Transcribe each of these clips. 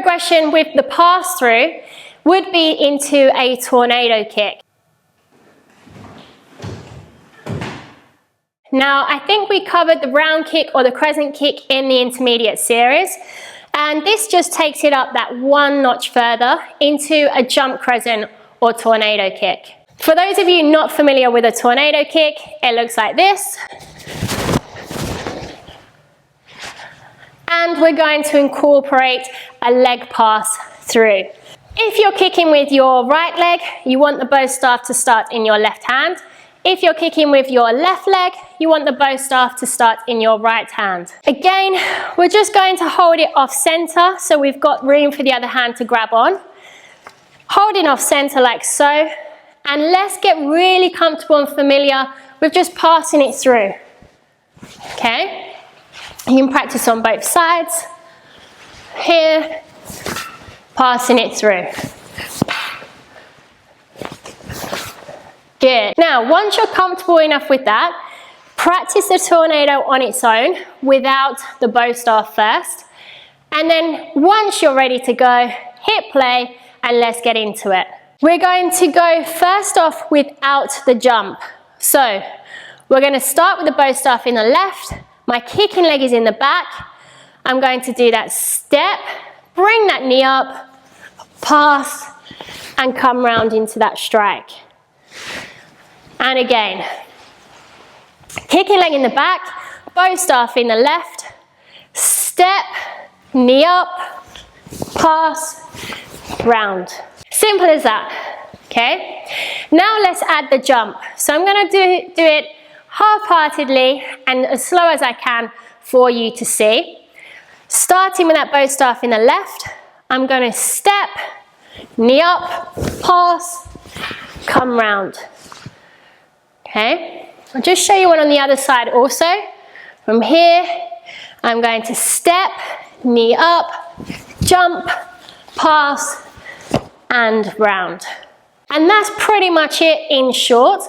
progression with the pass through would be into a tornado kick. Now, I think we covered the round kick or the crescent kick in the intermediate series, and this just takes it up that one notch further into a jump crescent or tornado kick. For those of you not familiar with a tornado kick, it looks like this. And we're going to incorporate a leg pass through. If you're kicking with your right leg, you want the bow staff to start in your left hand. If you're kicking with your left leg, you want the bow staff to start in your right hand. Again, we're just going to hold it off center so we've got room for the other hand to grab on. Holding off center like so, and let's get really comfortable and familiar with just passing it through. Okay? You can practice on both sides. Here, passing it through. Good. Now, once you're comfortable enough with that, practice the tornado on its own without the bow staff first. And then once you're ready to go, hit play and let's get into it. We're going to go first off without the jump. So we're going to start with the bow staff in the left. My kicking leg is in the back. I'm going to do that step, bring that knee up, pass, and come round into that strike. And again, kicking leg in the back, bow staff in the left, step, knee up, pass, round. Simple as that, okay? Now let's add the jump. So I'm gonna do it half-heartedly and as slow as I can for you to see. Starting with that bow staff in the left, I'm gonna step, knee up, pass, come round. Okay, I'll just show you one on the other side also. From here, I'm going to step, knee up, jump, pass, and round. And that's pretty much it in short.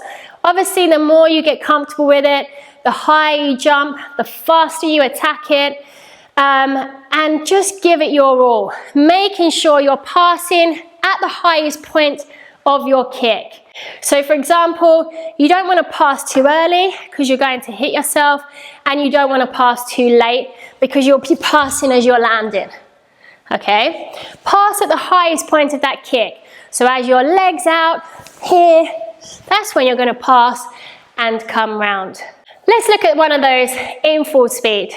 Obviously, the more you get comfortable with it, the higher you jump, the faster you attack it, and just give it your all, making sure you're passing at the highest point of your kick. So for example, you don't want to pass too early because you're going to hit yourself, and you don't want to pass too late because you'll be passing as you're landing. Okay? Pass at the highest point of that kick. So as your leg's out here, that's when you're going to pass and come round. Let's look at one of those in full speed.